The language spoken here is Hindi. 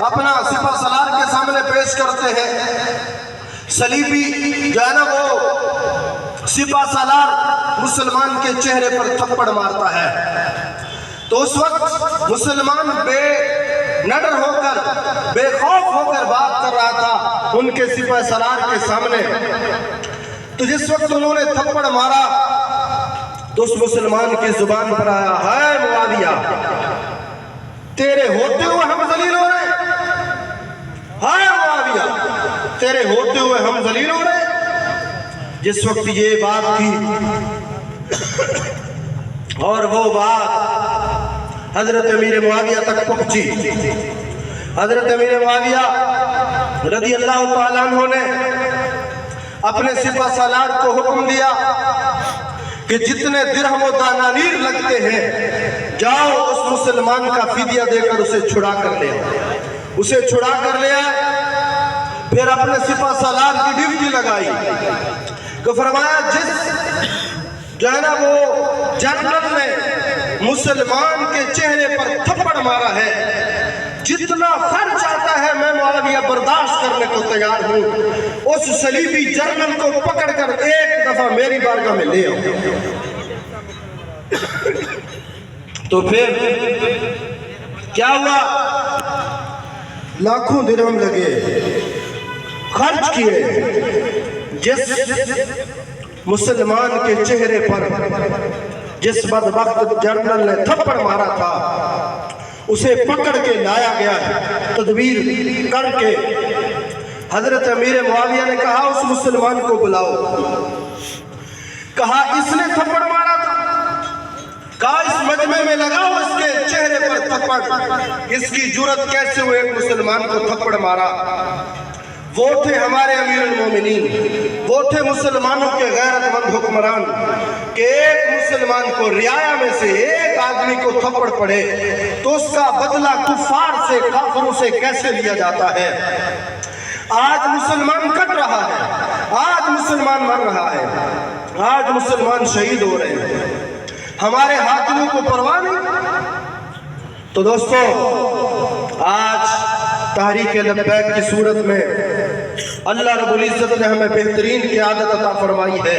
अपना सिपा सलार के सामने पेश करते हैं। सलीबी जो है ना वो सिपा सलार मुसलमान के चेहरे पर थप्पड़ मारता है। तो उस वक्त मुसलमान बेनडर होकर बेखौफ होकर बात कर रहा था उनके सिपा सलार के सामने। तो जिस वक्त उन्होंने थप्पड़ मारा तो उस मुसलमान की जुबान पर आया, है मुआविया, तेरे होते हुए हम जलील हो रहे, है मुआविया, तेरे होते हुए हम जलील हो रहे। जिस वक्त ये बात थी और वो बात हजरत अमीर मुआविया तक पहुंची। हजरत अमीर मुआविया रज़ी अल्लाह तआला अन्हु ने अपने सिपा सलार को हुक्म दिया कि जितने दिरहम व दानानीर लगते हैं जाओ उस मुसलमान का फिदिया देकर उसे छुड़ा कर ले आओ। उसे छुड़ा कर ले आए। फिर अपने सिपा सलार की ड्यूटी लगाई तो फरमाया, जिस जो है ना वो जनरल ने मुसलमान के चेहरे पर थप्पड़ मारा है, जितना खर्च आता है मैं मुआविया बर्दाश्त करने को तैयार हूं। उस सलीबी जनरल को पकड़कर एक दफा मेरी बारगाह में ले आओ। तो फिर क्या हुआ? लाखों दिरहम लगे, खर्च किए। जिस मुसलमान के चेहरे पर जिस बदबख्त जनरल ने थप्पड़ मारा था उसे पकड़ के लाया गया है। तदबीर करके हजरत अमीर मुआविया ने कहा, उस मुसलमान को बुलाओ। कहा, इसने थप्पड़ मारा था। कहा, इस मजमे में लगाओ इसके चेहरे पर थप्पड़। इसकी जुर्रत कैसे हुए एक मुसलमान को थप्पड़ मारा? वो थे हमारे अमीरुल मोमिनीन, वो थे मुसलमानों के गैरतमंद हुक्मरान कि एक मुसलमान को रियाया में से एक आदमी को थप्पड़ पड़े तो उसका बदला कुफार से, काफिरों से कैसे लिया जाता है। आज मुसलमान कट रहा है, आज मुसलमान मर रहा है, आज मुसलमान शहीद हो रहे हैं, हमारे हाकिमों को परवाह नहीं। तो दोस्तों, आज तहरीक लब्बैक की सूरत में अल्लाह रब्बुल इज्जत ने हमें बेहतरीन क़यादत अता फरमाई है।